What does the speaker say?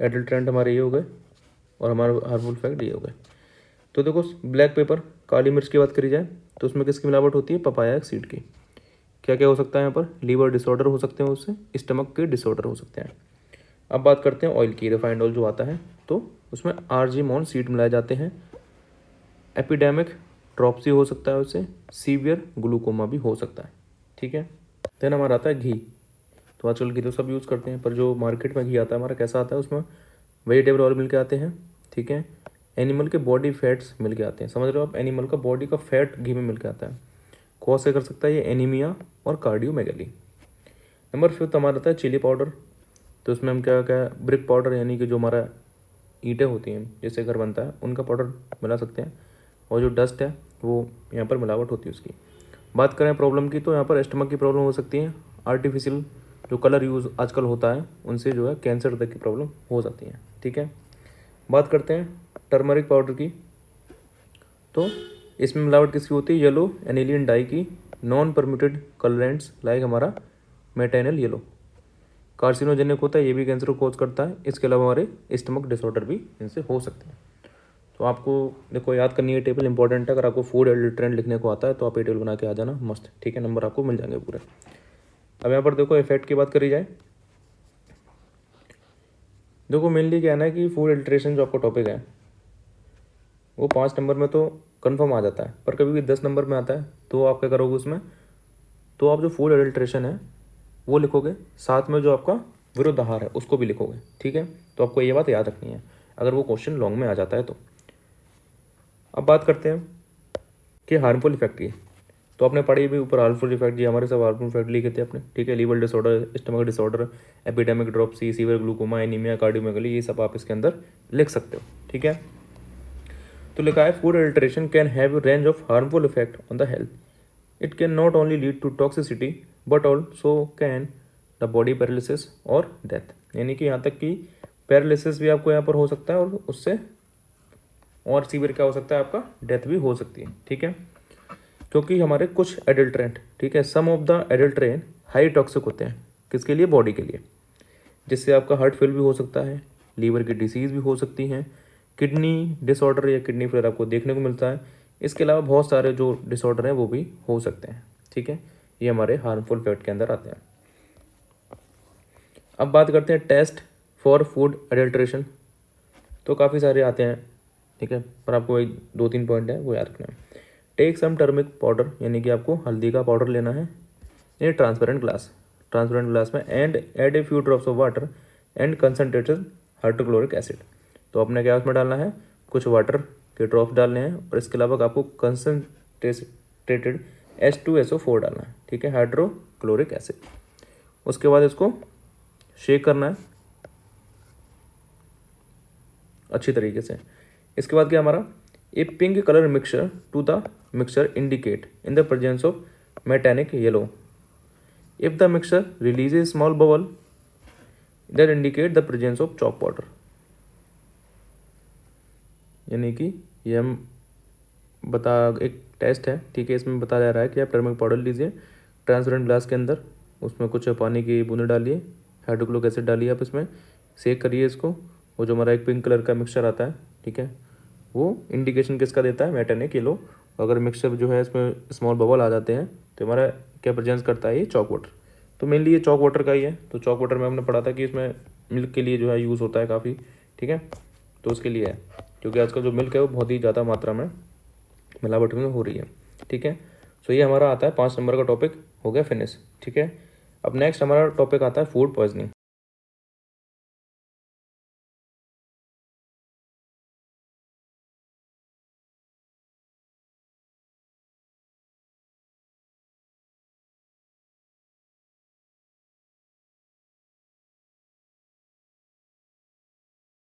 Adulterant हमारे ये हो गए और हमारे हार्मफुल फैक्ट ये हो गए। तो देखो ब्लैक पेपर, काली मिर्च की बात करी जाए तो उसमें किसकी मिलावट होती है? पपाया सीड की। क्या क्या हो सकता है यहाँ पर? लीवर डिसऑर्डर हो सकते हैं उससे, स्टमक के डिसऑर्डर हो सकते हैं। अब बात करते हैं ऑयल की। रिफाइंड ऑयल जो आता है तो उसमें आर्जीमोन सीड मिलाए जाते हैं। एपिडेमिक ड्रॉप्सी हो सकता है उससे, सीवियर ग्लूकोमा भी हो सकता है। ठीक है। देन हमारा आता है घी। तो आजकल घी तो सब यूज़ करते हैं, पर जो मार्केट में घी आता है हमारा कैसा आता है? उसमें वेजिटेबल ऑयल मिल के आते हैं। ठीक है। एनिमल के बॉडी फैट्स मिल के आते हैं। समझ रहे हो आप? एनिमल का बॉडी का फैट घी में मिल के आता है। कौन से कर सकता है ये? एनीमिया और कार्डियोमेगली। नंबर 5 हमारा आता है चिली पाउडर। तो उसमें हम क्या क्या ब्रिक पाउडर, यानी कि जो हमारा ईंटें होती हैं जिससे घर बनता है उनका पाउडर मिला सकते हैं। और जो डस्ट है वो यहाँ पर मिलावट होती है उसकी। बात करें प्रॉब्लम की तो यहाँ पर स्टमक की प्रॉब्लम हो सकती है। आर्टिफिशियल जो कलर यूज़ आजकल होता है उनसे जो है कैंसर तक की प्रॉब्लम हो जाती है। ठीक है। बात करते हैं टर्मरिक पाउडर की। तो इसमें मिलावट किसकी होती है? येलो एनिलियन डाई की। नॉन परमिटेड कलरेंट्स लाइक हमारा मेटाइनल येलो। कार्सिनोजेनिक होता है, ये भी कैंसर को कॉज करता है। इसके अलावा हमारे स्टमक डिसऑर्डर भी इनसे हो सकते हैं। तो आपको देखो याद करनी है, टेबल इंपॉर्टेंट है। अगर आपको फूड एडल्ट्रेंट लिखने को आता है तो आप ये टेबल बना के आ जाना मस्त। ठीक है, नंबर आपको मिल जाएंगे पूरे। अब यहाँ पर देखो इफेक्ट की बात करी जाए, देखो मेनली क्या है ना कि फूड एडल्ट्रेशन जो आपका टॉपिक है वो 5 नंबर में तो कंफर्म आ जाता है, पर कभी भी 10 नंबर में आता है तो आप क्या करोगे उसमें? तो आप जो फूड एडल्ट्रेशन है वो लिखोगे, साथ में जो आपका विरुद्ध आहार है उसको भी लिखोगे। ठीक है। तो आपको ये बात याद रखनी है अगर वो क्वेश्चन लॉन्ग में आ जाता है तो। अब बात करते हैं कि हार्मफुल इफेक्ट की। तो आपने पढ़ी भी ऊपर हार्मफुल इफेक्ट, जी हमारे सब हार्मफुल इफेक्ट लिखे थे आपने। ठीक है। Liver disorder, stomach disorder, epidemic dropsy, severe glaucoma, anaemia, cardiomegaly, ये सब आप इसके अंदर लिख सकते हो। ठीक है। तो लिखा है food adulteration can have range of harmful effect on the health. It can not only lead to toxicity but also can the body paralysis और डेथ। यानी कि यहाँ तक कि पैरालिसिस भी आपको यहाँ पर हो सकता है और उससे और सीवियर क्या हो सकता है? आपका डेथ भी हो सकती है। ठीक है। क्योंकि हमारे कुछ एडल्ट्रेंट, ठीक है, some of the adulterant high toxic होते हैं। किसके लिए? बॉडी के लिए। जिससे आपका हार्ट फेल भी हो सकता है, लीवर की डिसीज़ भी हो सकती हैं, किडनी डिसऑर्डर या किडनी फेलियर आपको देखने को मिलता है। इसके अलावा बहुत सारे जो डिसऑर्डर हैं वो भी हो सकते हैं। ठीक है। ये हमारे हार्मफुल फैक्ट के अंदर आते हैं। अब बात करते हैं टेस्ट फॉर फूड एडल्ट्रेशन। तो काफ़ी सारे आते हैं। ठीक है। पर आपको वही 2-3 पॉइंट है वो याद रखना है। टेक सम टर्मिक पाउडर, यानी कि आपको हल्दी का पाउडर लेना है, इन ट्रांसपेरेंट ग्लास में, and add a few drops of water and concentrated hydrochloric acid. तो आपने क्या उसमें डालना है? कुछ वाटर के ड्रॉप्स डालने हैं और इसके अलावा आपको कंसनट्रेटेड H2SO4 डालना है। ठीक है, हाइड्रोक्लोरिक एसिड। उसके बाद इसको शेक करना है अच्छी तरीके से। इसके बाद क्या हमारा a pink colour mixture to the mixture indicate in the presence of metanil yellow. If the mixture releases small bubble that indicate the presence of chalk powder. यानी कि ये हम एक टेस्ट है। ठीक है। इसमें बताया जा रहा है कि आप टर्मरिक पाउडर लीजिए ट्रांसपेरेंट ग्लास के अंदर, उसमें कुछ पानी की बूंदें डालिए, हाइड्रोक्लोरिक एसिड डालिए, आप इसमें सेक करिए इसको। वो जो हमारा एक पिंक कलर का मिक्सचर आता है, ठीक है, वो इंडिकेशन किसका देता है? मेटानिक येलो। अगर मिक्सचर जो है इसमें स्मॉल बबल आ जाते हैं तो हमारा क्या प्रेजेंस करता है? ये चॉक वाटर। तो मेनली ये चॉक वाटर का ही है। तो चॉक वाटर में हमने पढ़ा था कि इसमें मिल्क के लिए जो है यूज़ होता है काफ़ी। ठीक है। तो उसके लिए है, क्योंकि आजकल जो मिल्क है वो बहुत ही ज़्यादा मात्रा में मिलावट में हो रही है। ठीक है। सो ये हमारा आता है 5 नंबर का टॉपिक हो गया फिनिश। ठीक है। अब नेक्स्ट हमारा टॉपिक आता है फूड पॉइजनिंग।